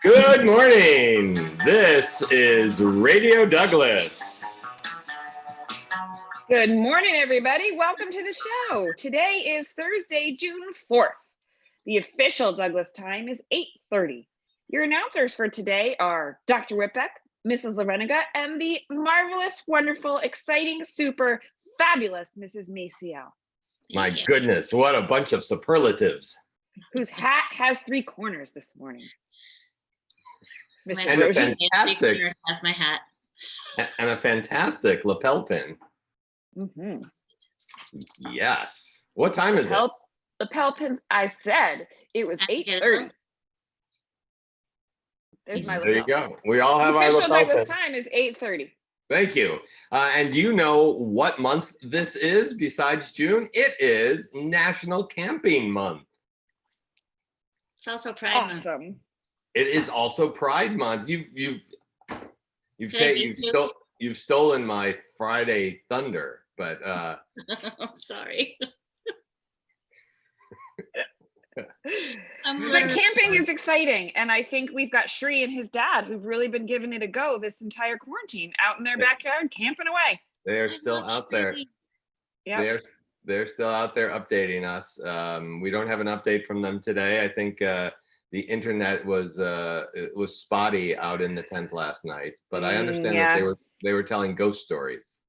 Good morning. This is Radio Douglas. Good morning, everybody. Welcome to the show. Today is Thursday, June 4th. The official Douglas time is 8:30. Your announcers for today are Dr. Whitbeck, Mrs. Lareniga, and the marvelous, wonderful, exciting, super, fabulous Mrs. Maciel. My goodness, what a bunch of superlatives. Whose hat has 3 corners this morning. Mr. And a Rosie. fantastic, That's my hat. and a fantastic lapel pin. Mm-hmm. Yes. What time is it? Lapel pins. I said it was 8:30. There's my lapel. There you go. We all have our Official lapel Douglas pin. time is 8:30. Thank you. And do you know what month this is besides June? It is National Camping Month. It's also Pride Month. Awesome. It is also Pride Month. You've stolen my Friday thunder, but I'm sorry. But camping is exciting, and I think we've got Shri and his dad who've really been giving it a go this entire quarantine, out in their backyard camping away. they are still out there. Yeah. They're still out there updating us. We don't have an update from them today. I think the internet was spotty out in the tent last night, but I understand that they were telling ghost stories.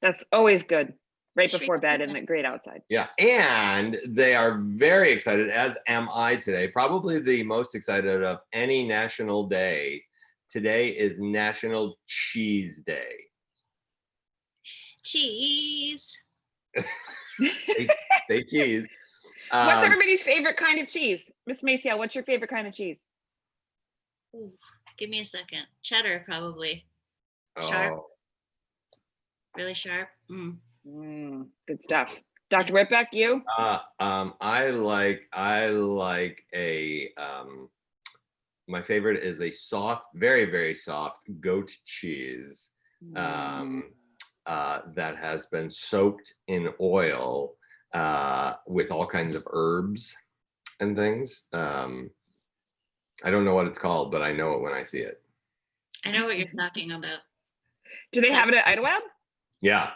That's always good. Right before bed, and it great outside. Yeah, and they are very excited, as am I today. Probably the most excited of any national day. Today is National Cheese Day. Cheese. Say cheese. What's everybody's favorite kind of cheese? Miss Maciel, what's your favorite kind of cheese? Ooh, give me a second. Cheddar, probably. Sharp. Really sharp. Good stuff. Dr. Whitbeck, you? I like a my favorite is a soft, very, very soft goat cheese that has been soaked in oil with all kinds of herbs and things. I don't know what it's called, but I know it when I see it. I know what you're talking about. Do they have it at Idlewild? Yeah.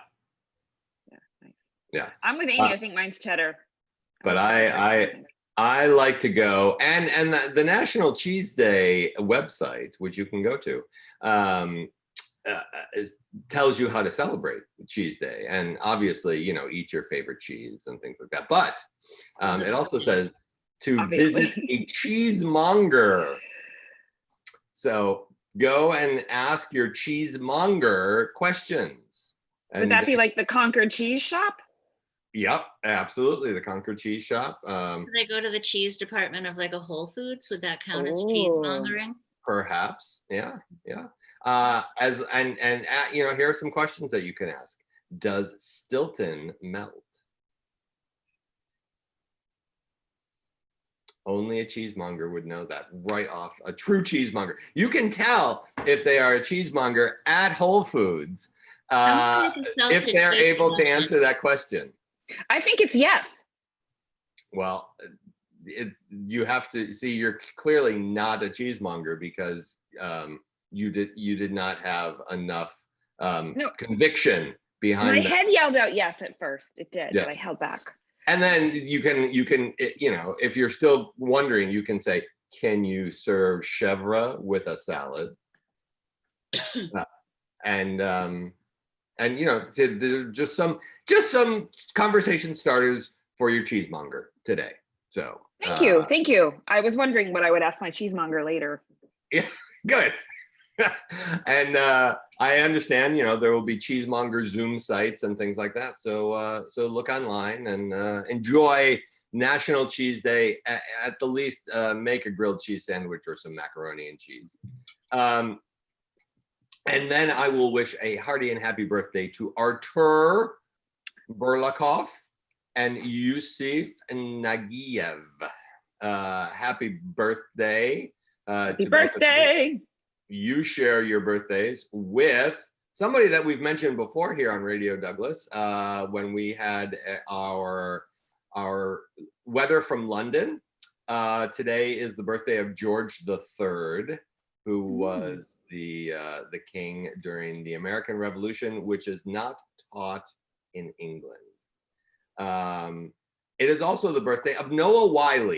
Yeah. I'm with Amy. I think mine's cheddar. But I like to go and the National Cheese Day website, which you can go to, tells you how to celebrate Cheese Day, and obviously, eat your favorite cheese and things like that. But it also says to visit a cheesemonger. So go and ask your cheesemonger questions. Would that be like the Concord Cheese Shop? Yep, absolutely. The Concord Cheese Shop. Could I go to the cheese department of like a Whole Foods? Would that count as cheesemongering? Perhaps. Yeah. Here are some questions that you can ask. Does Stilton melt? Only a cheesemonger would know that right off. A true cheesemonger. You can tell if they are a cheesemonger at Whole Foods if they're able to answer that question. I think it's yes. Well, you have to see, you're clearly not a cheesemonger because you did not have enough conviction behind my head yelled out yes at first. It did, yes. But I held back. And then you can if you're still wondering, you can say, can you serve chèvre with a salad? There's just some conversation starters for your cheesemonger today. So thank you. I was wondering what I would ask my cheesemonger later. Yeah, good. And I understand, there will be cheesemonger Zoom sites and things like that. So look online and enjoy National Cheese Day. At the least, make a grilled cheese sandwich or some macaroni and cheese. And then I will wish a hearty and happy birthday to Artur Burlakov and Yusuf Nagiev. Happy birthday. Happy birthday. You share your birthdays with somebody that we've mentioned before here on Radio Douglas when we had our weather from London. today is the birthday of George III, who was the king during the American Revolution, which is not taught in England. It is also the birthday of Noah Wyle.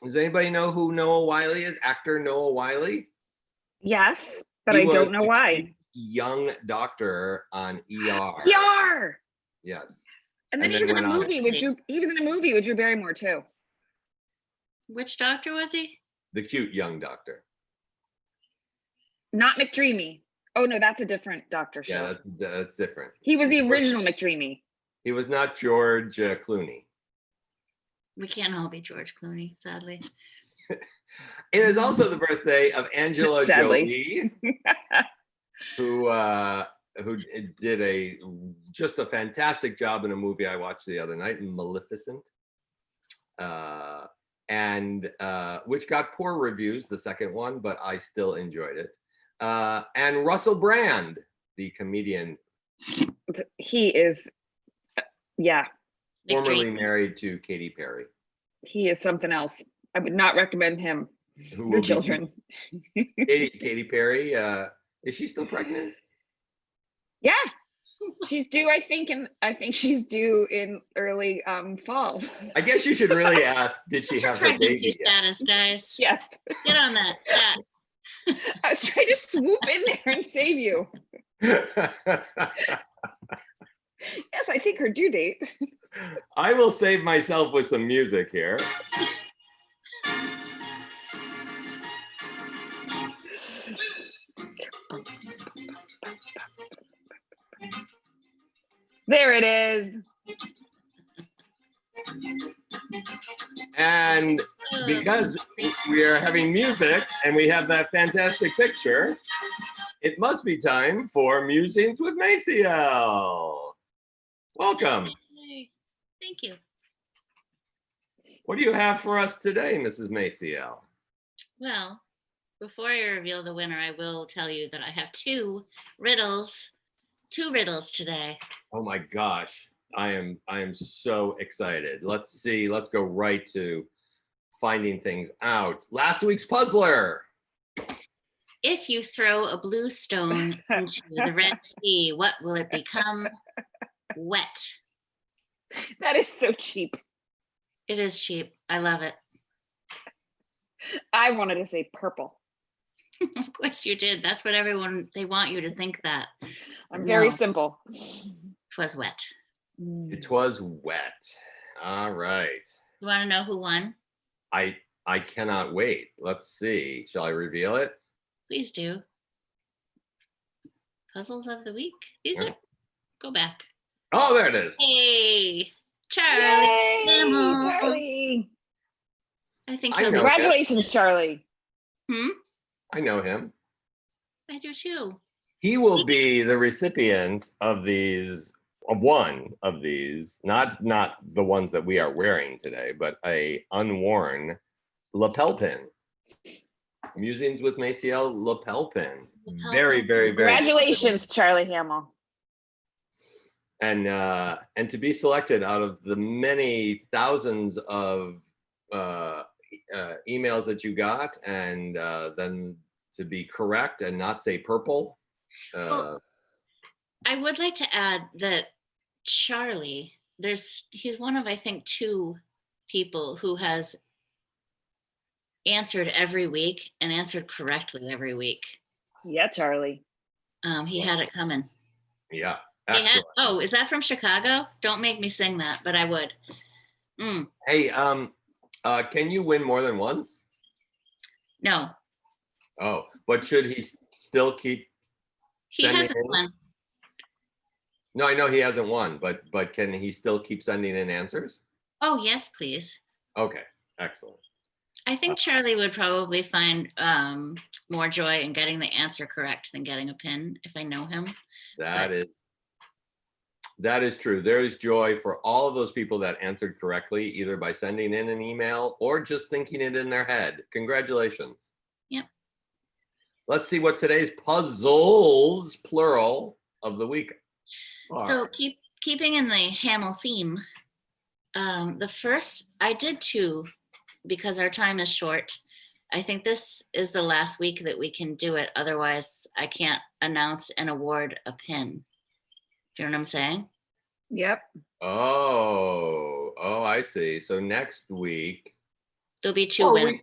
Does anybody know who Noah Wyle is? Actor Noah Wyle? Yes, but I don't know why. Young doctor on ER. ER. Yes. And then he was in a movie with Drew. He was in a movie with Drew Barrymore too. Which doctor was he? The cute young doctor. Not McDreamy. Oh no, that's a different doctor show. Yeah, that's different. He was the original McDreamy. He was not George Clooney. We can't all be George Clooney, sadly. It is also the birthday of Angela Jolie, who did just a fantastic job in a movie I watched the other night, Maleficent, and which got poor reviews, the second one, but I still enjoyed it. And Russell Brand, the comedian. He is, yeah. Formerly married to Katy Perry. He is something else. I would not recommend him for children. Katy Perry, is she still pregnant? Yeah, she's due. I think she's due in early fall. I guess you should really ask. Did she have her baby status, guys? Yeah, get on that. Stat. I was trying to swoop in there and save you. Yes, I think her due date. I will save myself with some music here. There it is. And because we are having music and we have that fantastic picture, it must be time for Musings with Maciel. Welcome. Thank you. What do you have for us today, Mrs. Maciel? Well, before I reveal the winner, I will tell you that I have two riddles today. Oh my gosh, I am so excited. Let's see, let's go right to finding things out. Last week's puzzler. If you throw a blue stone into the Red Sea, what will it become? Wet. That is so cheap. It is cheap. I love it. I wanted to say purple. Of course you did. That's what they want you to think that. I'm very simple. It was wet. It was wet. All right. You want to know who won? I cannot wait. Let's see. Shall I reveal it? Please do. Puzzles of the week. These are, go back. Oh, there it is. Hey, Charlie. Yay, Charlie. I think congratulations, Charlie. I know him. I do too. He will be the recipient of one of these, not the ones that we are wearing today, but a unworn lapel pin. Musings with Maciel lapel pin. Very, very, very. Congratulations, Charlie Hamill. And to be selected out of the many thousands of emails that you got, and then to be correct and not say purple. Well, I would like to add that Charlie, he's one of, I think, two people who has answered every week and answered correctly every week. Yeah, Charlie. He had it coming. Yeah. Oh, is that from Chicago? Don't make me sing that, but I would. Hey, can you win more than once? No. Oh, but should he still keep? He hasn't won. No, I know he hasn't won, but can he still keep sending in answers? Oh, yes, please. Okay, excellent. I think Charlie would probably find more joy in getting the answer correct than getting a pin if I know him. That is true. There is joy for all of those people that answered correctly, either by sending in an email or just thinking it in their head. Congratulations. Yep. Let's see what today's puzzles, plural, of the week are. So keeping in the Hamill theme, the first, I did two because our time is short, I think this is the last week that we can do it. Otherwise, I can't announce and award a pin. Do you know what I'm saying? Yep. Oh, I see. So next week, There'll be two or winners.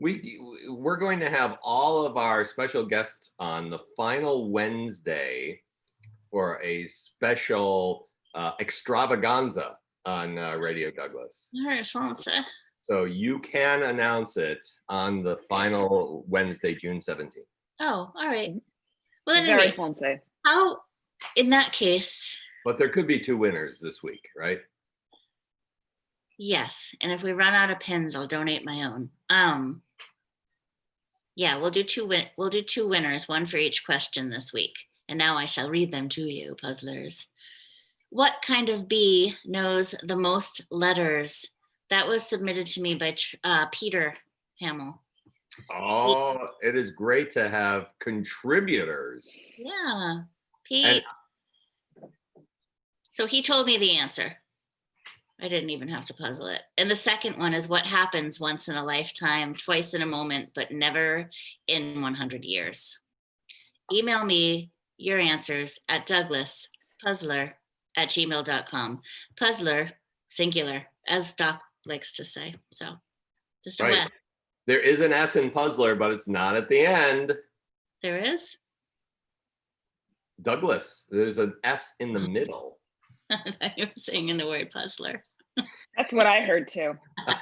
we're going to have all of our special guests on the final Wednesday for a special extravaganza on Radio Douglas. All right, Fonse. So you can announce it on the final Wednesday, June 17th. Oh, all right. Well, Very anyway, fancy. how, in that case, But there could be two winners this week, right? yes. And if we run out of pins, I'll donate my own. Yeah, we'll do two winners, one for each question this week. And now I shall read them to you, puzzlers. What kind of bee knows the most letters? That was submitted to me by Peter Hamill. Oh, it is great to have contributors. Yeah, Pete. So he told me the answer. I didn't even have to puzzle it. And the second one is what happens once in a lifetime, twice in a moment, but never in 100 years. Email me your answers at douglaspuzzler@gmail.com. Puzzler, singular, as Doc likes to say. So just a Right. wet. There is an S in puzzler, but it's not at the end. There is? Douglas, there's an S in the middle. I thought you were saying in the word puzzler. That's what I heard too. I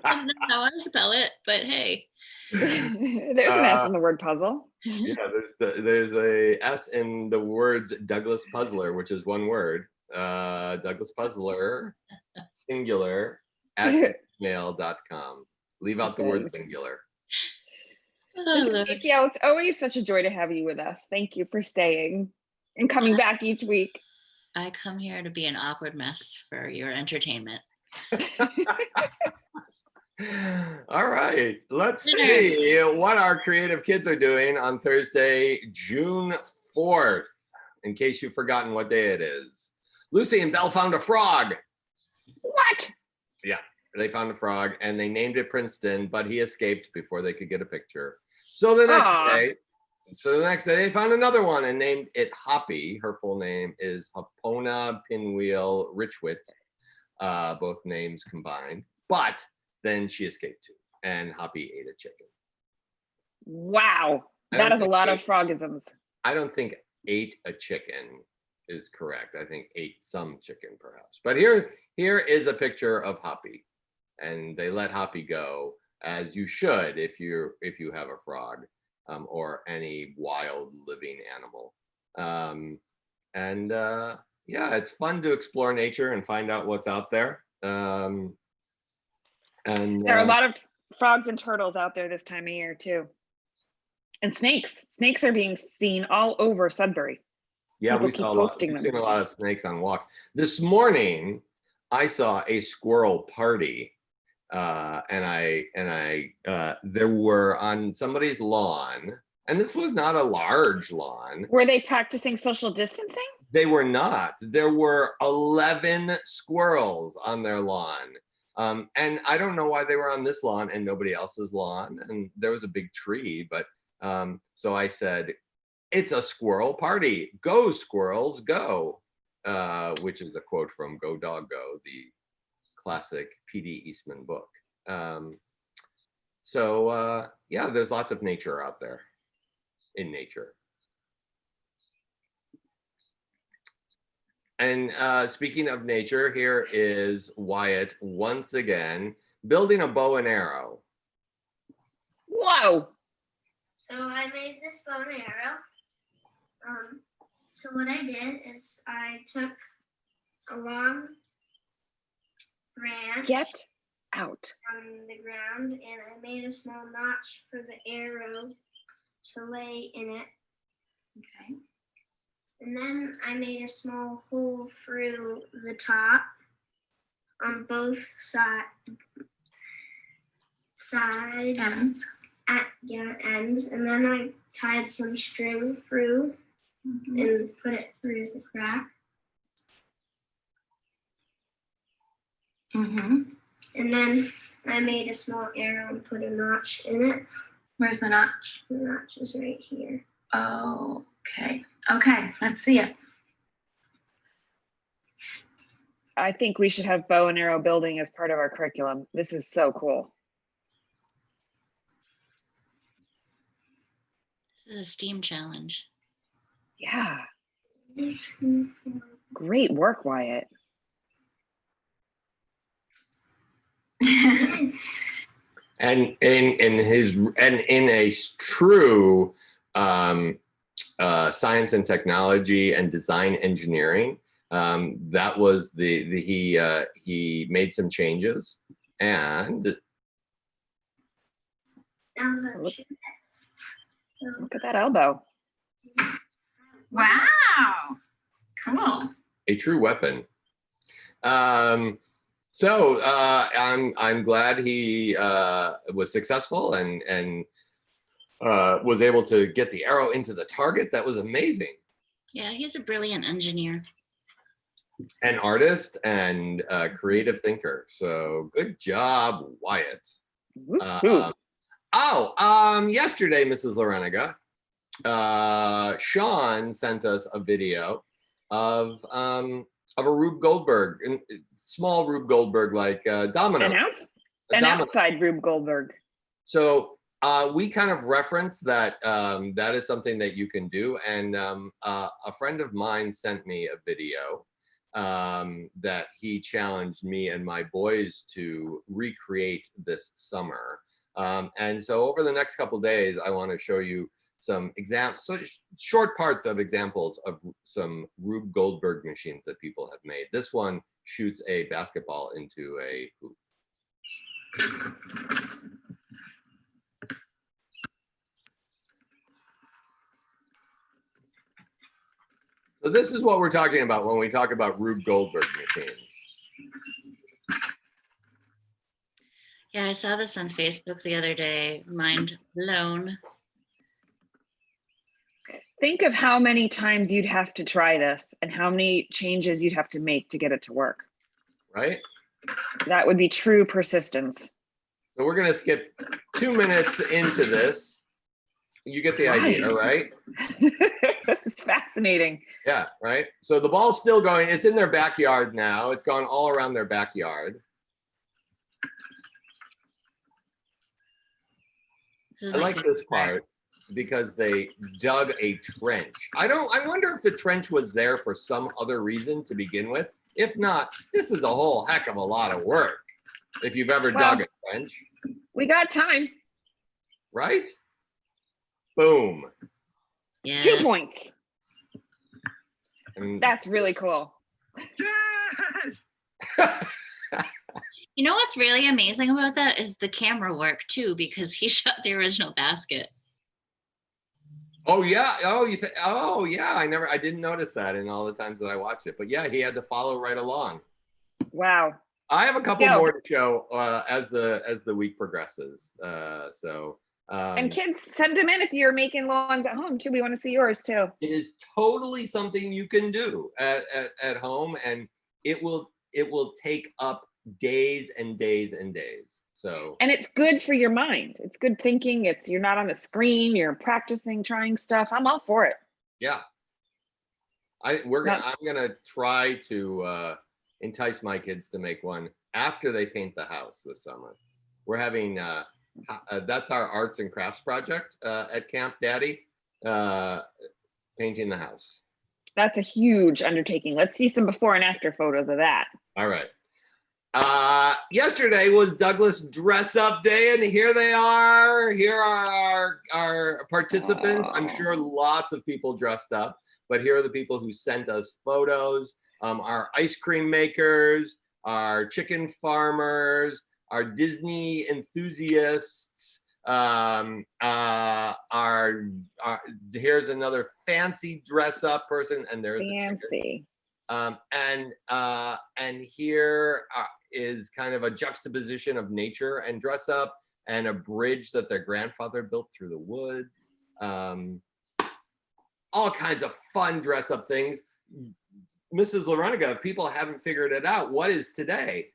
don't know how I spell it, but hey. There's an S in the word puzzle. Yeah, there's a S in the words Douglas Puzzler, which is one word. Douglas Puzzler, singular, at gmail.com. Leave out the word singular. Oh, Lord. Yeah, it's always such a joy to have you with us. Thank you for staying and coming back each week. I come here to be an awkward mess for your entertainment. All right, let's see what our creative kids are doing on Thursday, June 4th, in case you've forgotten what day it is. Lucy and Belle found a frog. What? Yeah, they found a frog and they named it Princeton, but he escaped before they could get a picture. So the next day they found another one and named it Hoppy. Her full name is Hapona Pinwheel Richwit, both names combined. But then she escaped too, and Hoppy ate a chicken. Wow, that is a lot of frogisms. I don't think ate a chicken is correct. I think ate some chicken perhaps. But here is a picture of Hoppy, and they let Hoppy go, as you should if you have a frog or any wild living animal. Yeah, it's fun to explore nature and find out what's out there. And there are a lot of frogs and turtles out there this time of year too. And snakes. Snakes are being seen all over Sudbury. Yeah, People we've seen a lot of snakes on walks. This morning, I saw a squirrel party, and there were on somebody's lawn, and this was not a large lawn. Were they practicing social distancing? They were not. There were 11 squirrels on their lawn. And I don't know why they were on this lawn and nobody else's lawn. And there was a big tree, but so I said, it's a squirrel party. Go squirrels, go, which is a quote from Go Dog Go, the classic P.D. Eastman book. Yeah, there's lots of nature out there in nature. And speaking of nature, here is Wyatt once again building a bow and arrow. Whoa! So I made this bow and arrow. So what I did is I took a long branch Get out on the ground and I made a small notch for the arrow to lay in it. Okay. And then I made a small hole through the top on both sides. Ends. And then I tied some string through and put it through the crack. And then I made a small arrow and put a notch in it. Where's the notch? The notch is right here. Oh, okay. Okay, let's see it. I think we should have bow and arrow building as part of our curriculum. This is so cool. This is a STEAM challenge. Yeah, 1, 2, 4. great work, Wyatt. And in a true science and technology and design engineering, that was he made some changes and Look at that elbow. Wow, cool. a true weapon. So I'm glad he was successful and was able to get the arrow into the target. That was amazing. Yeah, he's a brilliant engineer. An artist and a creative thinker. So good job, Wyatt. Woohoo. Yesterday, Mrs. Loreniga, Sean sent us a video of a Rube Goldberg, a small Rube Goldberg, like domino. An outside Rube Goldberg. So we kind of reference that that is something that you can do. And a friend of mine sent me a video that he challenged me and my boys to recreate this summer. And so over the next couple of days, I want to show you some examples, so short parts of examples of some Rube Goldberg machines that people have made. This one shoots a basketball into a hoop. So this is what we're talking about when we talk about Rube Goldberg machines. Yeah, I saw this on Facebook the other day. Mind blown. Think of how many times you'd have to try this and how many changes you'd have to make to get it to work. Right? That would be true persistence. So we're going to skip 2 minutes into this. You get the idea, right? This is fascinating. Yeah, right. So the ball's still going. It's in their backyard now. It's gone all around their backyard. I like this part because they dug a trench. I wonder if the trench was there for some other reason to begin with. If not, this is a whole heck of a lot of work. If you've ever dug a trench. We got time. Right? Boom. Yes. 2 points. And That's really cool. You know what's really amazing about that is the camera work too, because he shot the original basket. oh yeah. Oh yeah. I didn't notice that in all the times that I watched it. But yeah, he had to follow right along. Wow. I have a couple Go. more to show as the week progresses. And kids, send them in if you're making lawns at home too. We want to see yours too. It is totally something you can do at home, and it will take up days and days and days. So And it's good for your mind. It's good thinking. You're not on the screen. You're practicing, trying stuff. I'm all for it. yeah, I'm gonna try to entice my kids to make one after they paint the house this summer. We're having that's our arts and crafts project at Camp Daddy, painting the house. That's a huge undertaking. Let's see some before and after photos of that. All right. Yesterday was Douglas Dress Up Day, and here they are. Here are our participants. I'm sure lots of people dressed up, but here are the people who sent us photos. Our ice cream makers, our chicken farmers, our Disney enthusiasts. Here's another fancy dress up person, and there's Fancy. and here is kind of a juxtaposition of nature and dress up, and a bridge that their grandfather built through the woods. All kinds of fun dress up things. Mrs. Loreniga, if people haven't figured it out, what is today?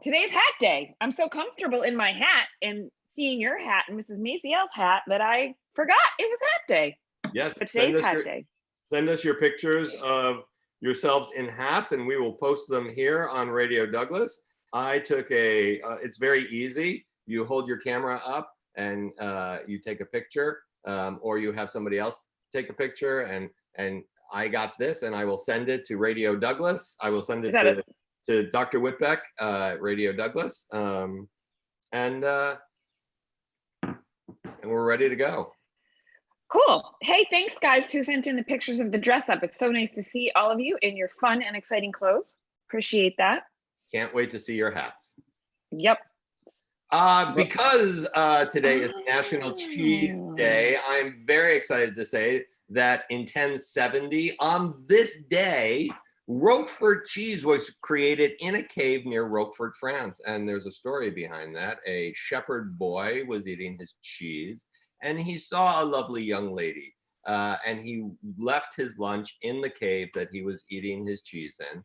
Today's hat day. I'm so comfortable in my hat and seeing your hat and Mrs. Maciel's hat that I forgot it was hat day. Yes, But today's hat day. send us your pictures of yourselves in hats, and we will post them here on Radio Douglas. I took it's very easy. You hold your camera up and you take a picture, or you have somebody else take a picture, and I got this, and I will send it to Radio Douglas. I will send it to Dr. Whitbeck, Radio Douglas, and we're ready to go. Cool. Hey, thanks guys who sent in the pictures of the dress up. It's so nice to see all of you in your fun and exciting clothes. Appreciate that. Can't wait to see your hats. Yep. Because today is National Cheese Day, I'm very excited to say that in 1070, on this day, Roquefort cheese was created in a cave near Roquefort, France. And there's a story behind that. A shepherd boy was eating his cheese, and he saw a lovely young lady. And he left his lunch in the cave that he was eating his cheese in.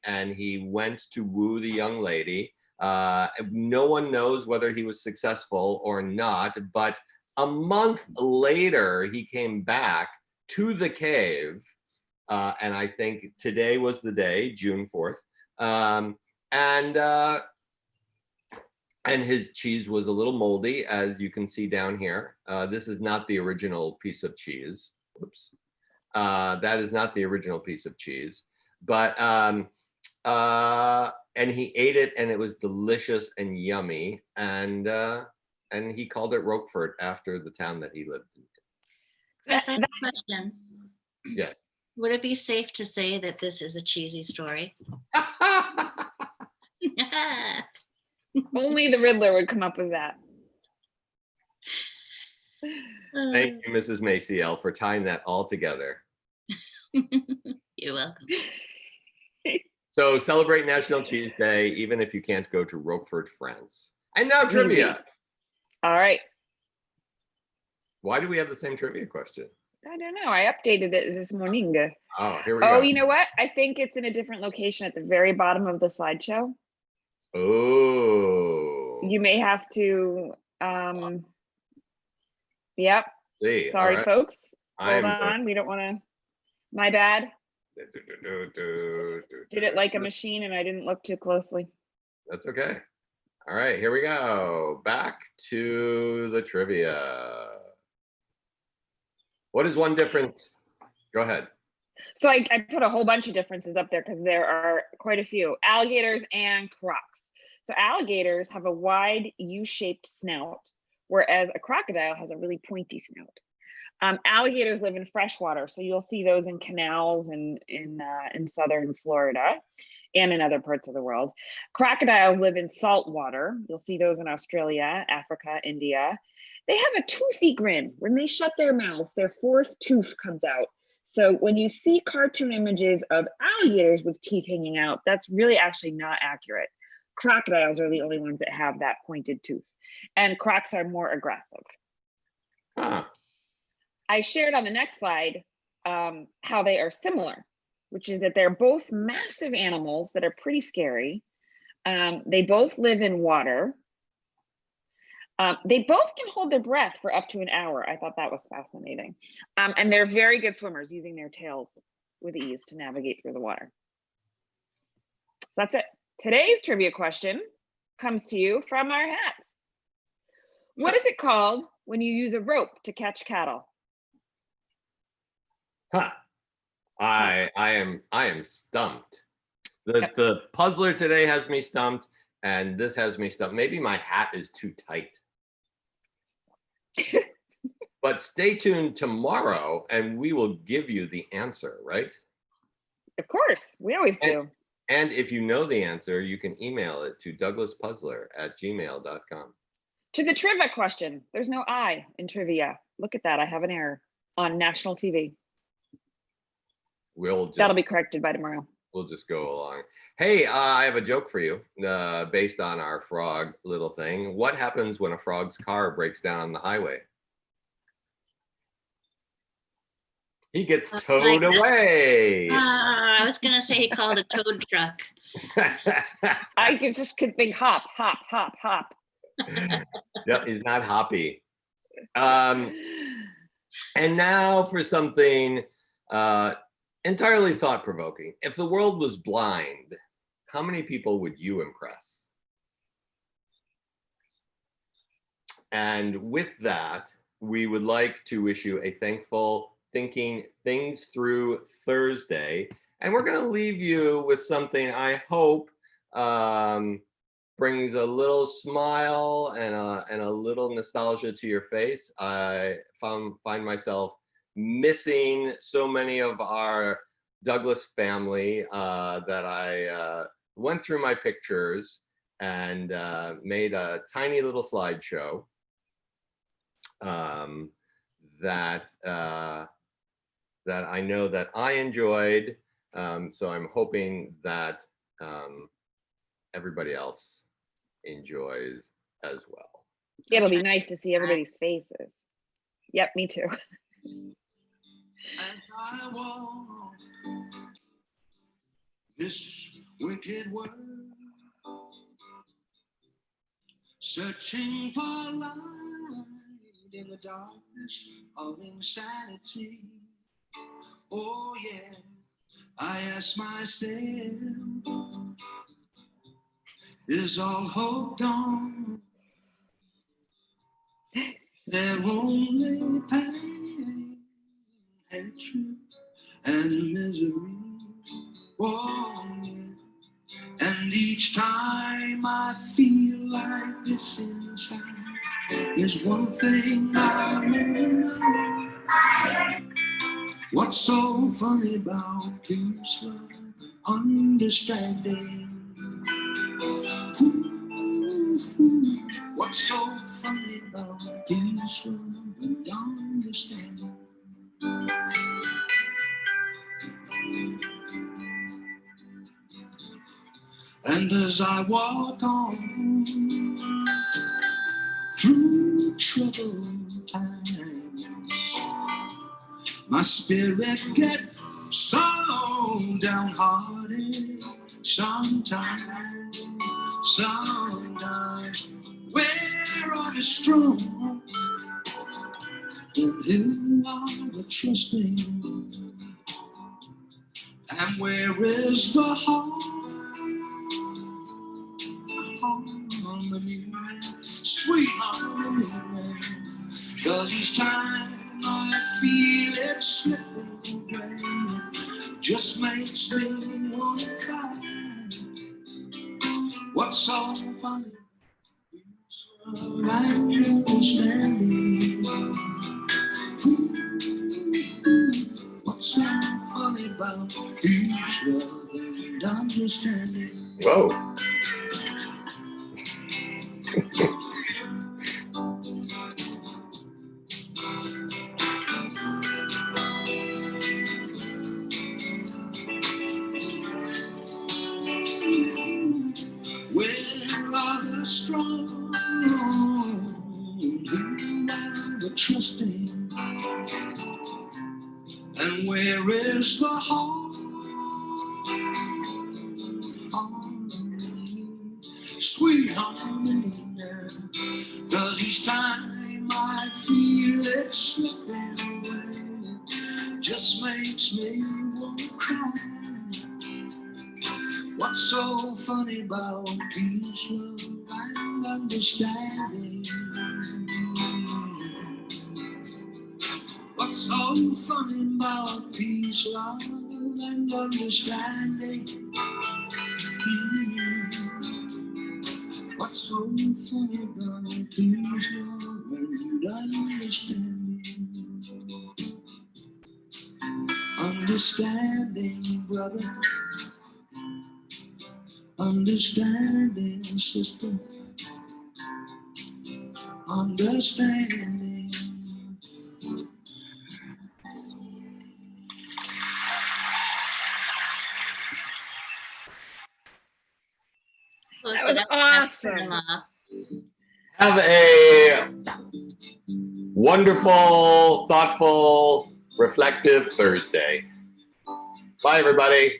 And he went to woo the young lady. No one knows whether he was successful or not, but a month later, he came back to the cave. And I think today was the day, June 4th. And his cheese was a little moldy, as you can see down here. This is not the original piece of cheese. Oops. That is not the original piece of cheese. But, and he ate it, and it was delicious and yummy. And he called it Roquefort after the town that he lived in. Chris, I have a question. Yes. Would it be safe to say that this is a cheesy story? Only the Riddler would come up with that. Thank you, Mrs. Maciel, for tying that all together. You're welcome. So celebrate National Cheese Day, even if you can't go to Roquefort, France. And now trivia. All right. Why do we have the same trivia question? I don't know. I updated it this morning. Oh, here we go. Oh, you know what? I think it's in a different location at the very bottom of the slideshow. Oh. You may have to, yep. See, sorry, right. Folks. Hold on. We don't want to, my bad. Did it like a machine and I didn't look too closely. That's okay. All right, here we go. Back to the trivia. What is one difference? Go ahead. So I put a whole bunch of differences up there because there are quite a few. Alligators and crocs. So alligators have a wide U-shaped snout, whereas a crocodile has a really pointy snout. Alligators live in freshwater, so you'll see those in canals and in southern Florida and in other parts of the world. Crocodiles live in salt water. You'll see those in Australia, Africa, India. They have a toothy grin. When they shut their mouth, their fourth tooth comes out. So when you see cartoon images of alligators with teeth hanging out, that's really actually not accurate. Crocodiles are the only ones that have that pointed tooth, and crocs are more aggressive. Huh. I shared on the next slide how they are similar, which is that they're both massive animals that are pretty scary. They both live in water. They both can hold their breath for up to an hour. I thought that was fascinating. And they're very good swimmers, using their tails with ease to navigate through the water. So that's it. Today's trivia question comes to you from our hats. What is it called when you use a rope to catch cattle? Huh. I am stumped. The puzzler today has me stumped, and this has me stumped. Maybe my hat is too tight. But stay tuned tomorrow and we will give you the answer, right? Of course, we always do. And if you know the answer, you can email it to douglaspuzzler@gmail.com. To the trivia question, there's no I in trivia. Look at that, I have an error on national TV. That'll be corrected by tomorrow. We'll just go along. Hey, I have a joke for you based on our frog little thing. What happens when a frog's car breaks down on the highway? He gets Like towed that. away. I was gonna say he called a toad truck. Just could think hop, hop, hop, hop. Yep, he's not hoppy. And now for something entirely thought-provoking. If the world was blind, how many people would you impress? And with that, we would like to wish you a thankful Thinking Things Through Thursday. And we're going to leave you with something I hope brings a little smile and a little nostalgia to your face. I find myself missing so many of our Douglas family that I went through my pictures and made a tiny little slideshow that I know that I enjoyed. So I'm hoping that everybody else enjoys as well. It'll be nice to see everybody's faces. Yep, me too. As I walk this wicked world, searching for light in the darkness of insanity. Oh yeah, I ask myself, is all hope gone? There only pain, hatred, and misery. Oh yeah. And each time I feel like this inside, there's one thing I know. What's so funny about peace, love, understanding? Ooh, what's so funny about peace, love, and understanding? And as I walk on through troubled times, my spirit gets so downhearted sometimes. Where are the strong and who are the trusting? And where is the harmony, sweet harmony? 'Cause each time I feel it slipping away, it just makes me want to cry. What's so funny? Right understanding. What's so funny about peace, love, and understanding? Whoa. Where are the strong? Who are the trusting? And where is the harmony, sweet harmony now? 'Cause each time I feel it slipping away, it just makes me want to cry. What's so funny about peace, love, and understanding? What's so funny about peace, love, and understanding? What's so funny about peace, love, and understanding? Understanding, brother. Understanding, sister. Understanding. That was awesome. Have a wonderful, thoughtful Reflective Thursday. Bye, everybody.